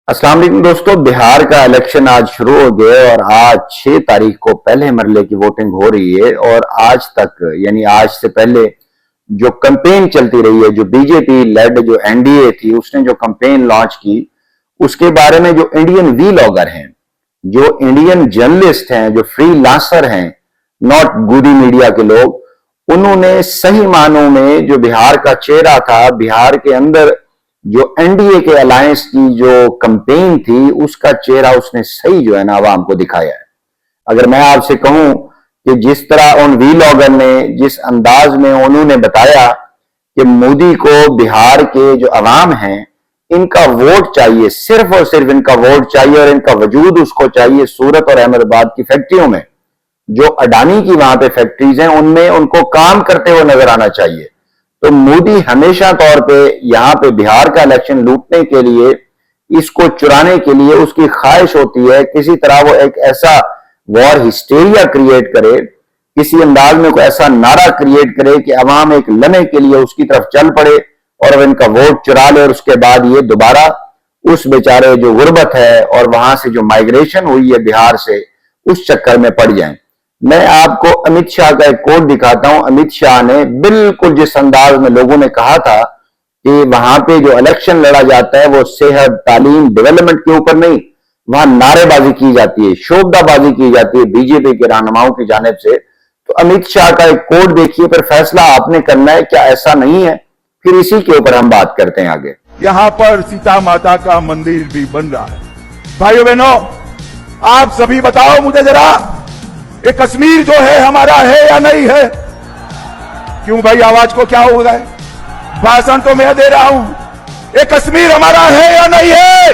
अस्सलाम वालेकुम दोस्तों, बिहार का इलेक्शन आज शुरू हो गया और आज 6 तारीख को पहले मरले की वोटिंग हो रही है। और आज तक यानी आज से पहले जो कैंपेन चलती रही है, जो बीजेपी लेड जो एनडीए थी, उसने जो कैंपेन लॉन्च की, उसके बारे में जो इंडियन वीलॉगर हैं, जो इंडियन जर्नलिस्ट हैं, जो फ्रीलांसर हैं, नॉट गोदी मीडिया के लोग, उन्होंने सही मानों में जो बिहार का चेहरा था, बिहार के अंदर जो एनडीए के अलायंस की जो कैंपेन थी, उसका चेहरा उसने सही जो है ना आवाम को दिखाया है। अगर मैं आपसे कहूं कि जिस तरह उन वीलॉगर ने जिस अंदाज में उन्होंने बताया कि मोदी को बिहार के जो अवाम हैं, इनका वोट चाहिए, सिर्फ और सिर्फ इनका वोट चाहिए और इनका वजूद उसको चाहिए सूरत और अहमदाबाद की फैक्ट्रियों में, जो अडानी की वहां पे फैक्ट्रीज हैं, उनमें उनको काम करते हुए नजर आना चाहिए। तो मोदी हमेशा तौर पे यहां पे बिहार का इलेक्शन लूटने के लिए, इसको चुराने के लिए उसकी ख्वाहिश होती है किसी तरह वो एक ऐसा वॉर हिस्टेरिया क्रिएट करे, किसी अंदाज में कोई ऐसा नारा क्रिएट करे कि अवाम एक लम्हे के लिए उसकी तरफ चल पड़े और इनका वोट चुरा ले, और उसके बाद ये दोबारा उस बेचारे जो गुर्बत है और वहां से जो माइग्रेशन हुई है बिहार से, उस चक्कर में पड़ जाएं। मैं आपको अमित शाह का एक कोट दिखाता हूं। अमित शाह ने बिल्कुल जिस अंदाज में लोगों ने कहा था कि वहां पे जो इलेक्शन लड़ा जाता है वो सेहत, तालीम, डेवलपमेंट के ऊपर नहीं, वहां नारेबाजी की जाती है, शोबदाबाजी की जाती है बीजेपी के रहनुमाओं की जानिब से। तो अमित शाह का एक कोट देखिए, फिर फैसला आपने करना है, क्या ऐसा नहीं है? फिर इसी के ऊपर हम बात करते हैं आगे। यहाँ पर सीता माता का मंदिर भी बन रहा है। भाइयों बहनों, आप सभी बताओ मुझे जरा, ये कश्मीर जो है हमारा है या नहीं है? क्यों भाई, आवाज को क्या हो रहा है? भाषण तो मैं दे रहा हूं। ये कश्मीर हमारा है या नहीं है?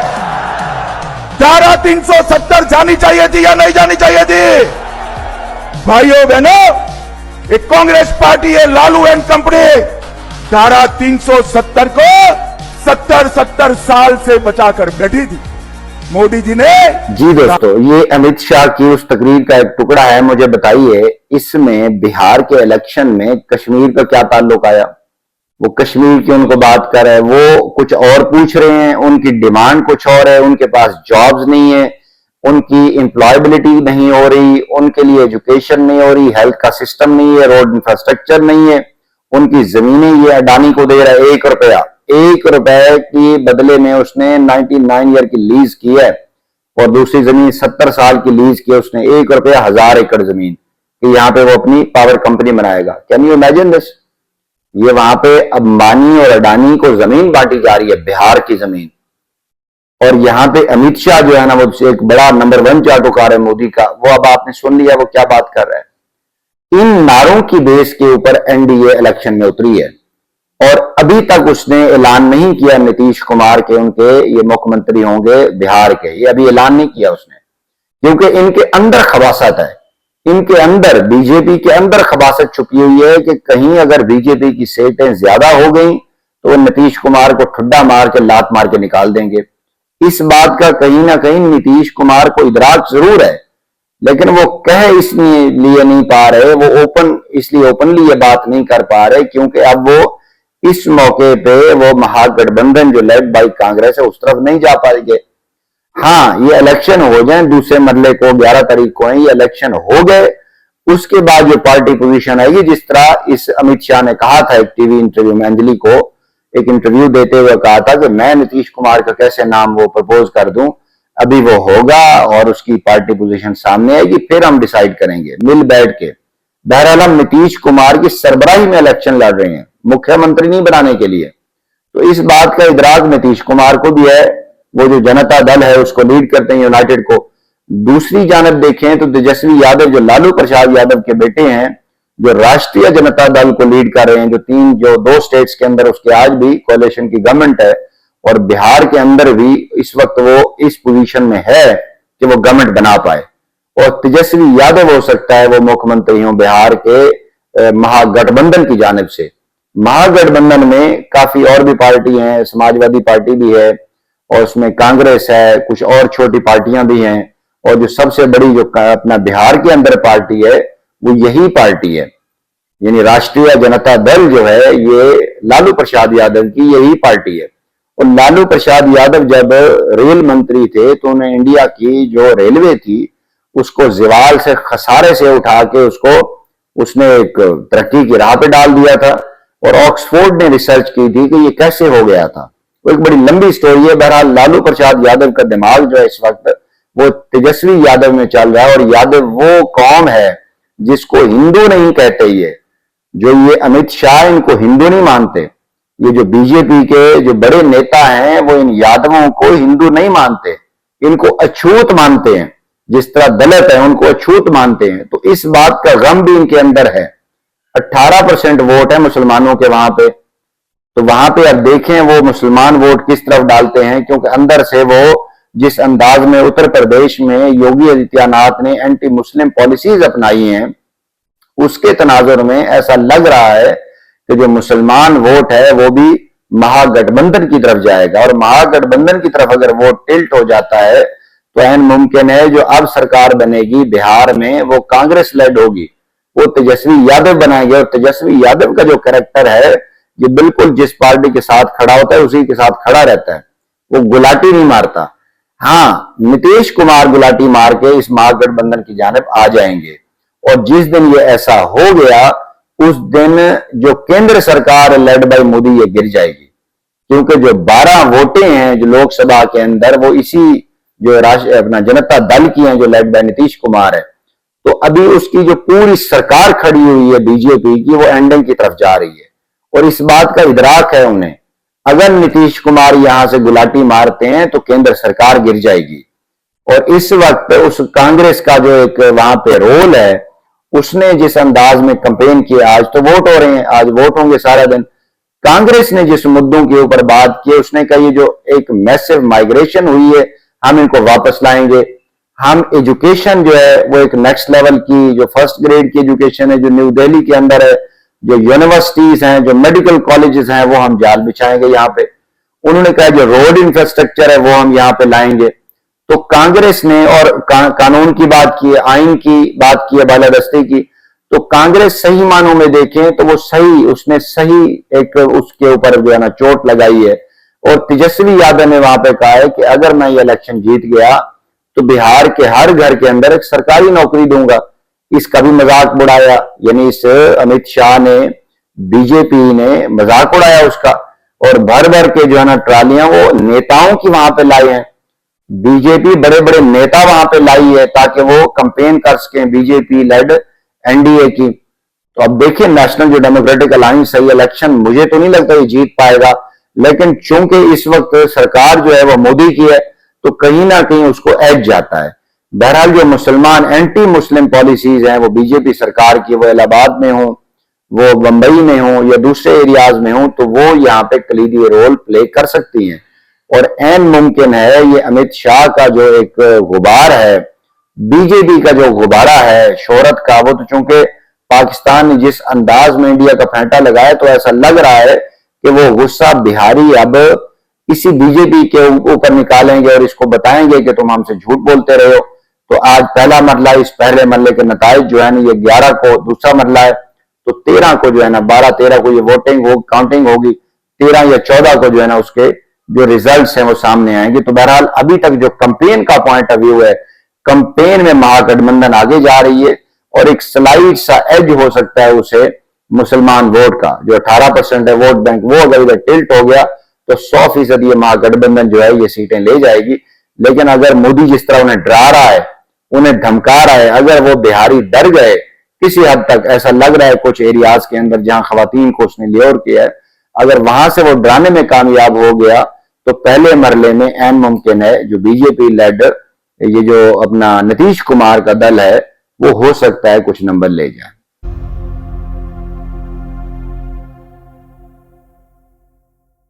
धारा 370 जानी चाहिए थी या नहीं जानी चाहिए थी? भाइयों बहनों, एक कांग्रेस पार्टी है, लालू एंड कंपनी, धारा 370 को 70 साल से बचाकर बैठी थी मोदी जी ने। जी दोस्तों, ये अमित शाह की उस तकरीर का एक टुकड़ा है। मुझे बताइए, इसमें बिहार के इलेक्शन में कश्मीर का क्या ताल्लुक आया? वो कश्मीर की उनको बात कर रहे हैं, वो कुछ और पूछ रहे हैं, उनकी डिमांड कुछ और है, उनके पास जॉब्स नहीं है, उनकी एम्प्लॉयबिलिटी नहीं हो रही, उनके लिए एजुकेशन नहीं हो रही, हेल्थ का सिस्टम नहीं है, रोड इंफ्रास्ट्रक्चर नहीं है, उनकी जमीनें ये अडानी को दे रहा है 1 रुपया, 1 रुपए की बदले में उसने 99 ईयर की लीज की है, और दूसरी जमीन 70 साल की लीज की है उसने, 1 रुपया 1000 एकड़ जमीन, कि यहां पे वो अपनी पावर कंपनी बनाएगा। Can you imagine this? ये वहां पे अंबानी और अडानी को जमीन बांटी जा रही है, बिहार की जमीन। और यहां पे अमित शाह जो है ना, वो एक बड़ा नंबर 1 चाटुकार है मोदी का, वो अब आपने सुन लिया वो क्या बात कर रहा है। इन नारों की बेस के ऊपर एनडीए इलेक्शन में उतरी है, और अभी तक उसने ऐलान नहीं किया नीतीश कुमार के उनके ये मुख्यमंत्री होंगे बिहार के, ये अभी ऐलान नहीं किया उसने, क्योंकि इनके अंदर खबासत है, इनके अंदर बीजेपी के अंदर खबासत छुपी हुई है कि कहीं अगर बीजेपी की सीटें ज्यादा हो गई तो वो नीतीश कुमार को ठुड्डा मार के, लात मार के निकाल देंगे। इस बात का कहीं ना कहीं नीतीश कुमार को इदराक जरूर है, लेकिन वो कह इसलिए नहीं पा रहे, वो इसलिए ओपनली ये बात नहीं कर पा रहे क्योंकि अब वो इस मौके पे वो महागठबंधन जो लेड बाई कांग्रेस है उस तरफ नहीं जा पाएंगे। हाँ, ये इलेक्शन हो जाए, दूसरे मरले को 11 तारीख को है, ये इलेक्शन हो गए, उसके बाद जो पार्टी पोजीशन आएगी, जिस तरह इस अमित शाह ने कहा था एक टीवी इंटरव्यू में, अंजलि को एक इंटरव्यू देते हुए कहा था कि मैं नीतीश कुमार का कैसे नाम वो प्रपोज कर दूं, अभी वो होगा और उसकी पार्टी पोजीशन सामने आएगी, फिर हम डिसाइड करेंगे मिल बैठ के। बहरहाल हम नीतीश कुमार की सरबराही में इलेक्शन लड़ रहे हैं, मुख्यमंत्री नहीं बनाने के लिए। तो इस बात का इदराक नीतीश कुमार को भी है, वो जो जनता दल है उसको लीड करते हैं, यूनाइटेड को। दूसरी जानब देखें तो तेजस्वी यादव जो लालू प्रसाद यादव के बेटे हैं, जो राष्ट्रीय जनता दल को लीड कर रहे हैं, जो 2 स्टेट्स के अंदर उसके आज भी कोalition की गवर्नमेंट है, और बिहार के अंदर भी इस वक्त वो इस पोजीशन में है कि वो गवर्नमेंट बना पाए, और तेजस्वी यादव हो सकता है वो मुख्यमंत्री हो बिहार के महागठबंधन की जानिब से। महागठबंधन में काफी और भी पार्टी हैं, समाजवादी पार्टी भी है, और उसमें कांग्रेस है, कुछ और छोटी पार्टियां भी हैं, और जो सबसे बड़ी जो अपना बिहार के अंदर पार्टी है वो यही पार्टी है, यानी राष्ट्रीय जनता दल जो है, ये लालू प्रसाद यादव की यही पार्टी है। और लालू प्रसाद यादव जब रेल मंत्री थे तो उन्हें इंडिया की जो रेलवे थी उसको जीवाल से खसारे से उठा के उसने एक तरक्की की राह पे डाल दिया था। और ऑक्सफोर्ड ने रिसर्च की थी कि ये कैसे हो गया था। वो एक बड़ी लंबी स्टोरी है। बहरहाल लालू प्रसाद यादव का दिमाग जो है इस वक्त वो तेजस्वी यादव में चल रहा है। और यादव वो कौम है जिसको हिंदू नहीं कहते। ये जो ये अमित शाह इनको हिंदू नहीं मानते। ये जो बीजेपी के जो बड़े नेता हैं वो इन यादवों को हिंदू नहीं मानते, इनको अछूत मानते हैं। जिस तरह दलित है उनको अछूत मानते हैं। तो इस बात का गम भी इनके अंदर है। 18% वोट है मुसलमानों के वहां पे। तो वहां पे अब देखें वो मुसलमान वोट किस तरफ डालते हैं, क्योंकि अंदर से वो जिस अंदाज में उत्तर प्रदेश में योगी आदित्यनाथ ने एंटी मुस्लिम पॉलिसीज अपनाई हैं उसके तनाजुर में ऐसा लग रहा है कि जो मुसलमान वोट है वो भी महागठबंधन की तरफ जाएगा। और महागठबंधन की तरफ अगर वोट टिल्ट हो जाता है तो ऐन मुमकिन है जो अब सरकार बनेगी बिहार में वो कांग्रेस लेड होगी, वो तेजस्वी यादव बनाएंगे। और तेजस्वी यादव का जो कैरेक्टर है ये बिल्कुल जिस पार्टी के साथ खड़ा होता है उसी के साथ खड़ा रहता है, वो गुलाटी नहीं मारता। हाँ, नीतीश कुमार गुलाटी मार के इस महागठबंधन की जानिब आ जाएंगे। और जिस दिन ये ऐसा हो गया उस दिन जो केंद्र सरकार लेड बाय मोदी ये गिर जाएगी। क्योंकि जो 12 वोटें हैं जो लोकसभा के अंदर वो इसी जो अपना जनता दल की हैं जो लेड बाय नीतीश कुमार है। तो अभी उसकी जो पूरी सरकार खड़ी हुई है बीजेपी की वो एंडिंग की तरफ जा रही है। और इस बात का इदराक है उन्हें, अगर नीतीश कुमार यहां से गुलाटी मारते हैं तो केंद्र सरकार गिर जाएगी। और इस वक्त उस कांग्रेस का जो एक वहां पे रोल है उसने जिस अंदाज में कैंपेन किया, आज तो वोट हो रहे हैं, आज वोट होंगे सारा दिन। कांग्रेस ने जिस मुद्दों के ऊपर बात की उसने कहा ये जो एक मैसिव माइग्रेशन हुई है हम इनको वापस लाएंगे। हम एजुकेशन जो है वो एक नेक्स्ट लेवल की जो फर्स्ट ग्रेड की एजुकेशन है जो न्यू दिल्ली के अंदर है, जो यूनिवर्सिटीज हैं, जो मेडिकल कॉलेजेस हैं वो हम जाल बिछाएंगे यहाँ पे। उन्होंने कहा जो रोड इंफ्रास्ट्रक्चर है वो हम यहाँ पे लाएंगे। तो कांग्रेस ने और कानून की बात की है, आइन की बात की है, बालादस्ती की। तो कांग्रेस सही मानों में देखें तो वो सही उसने सही एक उसके ऊपर जो है ना चोट लगाई है। और तेजस्वी यादव ने वहां पे कहा है कि अगर मैं ये इलेक्शन जीत गया तो बिहार के हर घर के अंदर एक सरकारी नौकरी दूंगा। इसका भी मजाक उड़ाया, यानी इस अमित शाह ने बीजेपी ने मजाक उड़ाया उसका। और भर भर के जो है ना ट्रालियां वो नेताओं की वहां पे लाई हैं। बीजेपी बड़े बड़े नेता वहां पे लाई है ताकि वो कंपेन कर सकें बीजेपी लेड एनडीए की। तो अब देखिए नेशनल जो डेमोक्रेटिक अलायंस है ये इलेक्शन मुझे तो नहीं लगता ये जीत पाएगा, लेकिन चूंकि इस वक्त सरकार जो है वो मोदी की है तो कहीं ना कहीं उसको एज जाता है। बहरहाल जो मुसलमान एंटी मुस्लिम पॉलिसीज हैं वो बीजेपी सरकार की, वो इलाहाबाद में हो, वो बंबई में हो या दूसरे एरियाज में हो, तो वो यहाँ पे कलीदी रोल प्ले कर सकती हैं। और ऐन मुमकिन है ये अमित शाह का जो एक गुबार है, बीजेपी का जो गुब्बारा है शोहरत का, वो तो चूंकि पाकिस्तान ने जिस अंदाज में इंडिया का फेंटा लगाया तो ऐसा लग रहा है कि वो गुस्सा बिहारी अब इसी बीजेपी के ऊपर निकालेंगे और इसको बताएंगे कि तुम हमसे झूठ बोलते रहे हो। तो आज पहला मरला, इस पहले मरले के नताइज जो है ना ये 11 को दूसरा मरला है, तो 13 को जो है ना 12-13 को ये वोटिंग हो काउंटिंग होगी, 13 या 14 को जो है ना उसके जो रिजल्ट्स हैं वो सामने आएंगे। तो बहरहाल अभी तक जो कंपेन का पॉइंट ऑफ व्यू है, कंपेन में महागठबंधन आगे जा रही है और एक स्लाइड सा एज हो सकता है उसे मुसलमान वोट का, जो 18% है वोट बैंक, वो अगर इधर टिल्ट हो गया तो 100% ये महागठबंधन जो है ये सीटें ले जाएगी। लेकिन अगर मोदी जिस तरह उन्हें डरा रहा है, उन्हें धमका रहा है, अगर वो बिहारी डर गए किसी हद तक, ऐसा लग रहा है कुछ एरियाज के अंदर जहां खवातीन को उसने लेयर किया है, अगर वहां से वो डराने में कामयाब हो गया तो पहले मरले में ऐन मुमकिन है जो बीजेपी लेड ये जो अपना नीतीश कुमार का दल है वो हो सकता है कुछ नंबर ले जाए।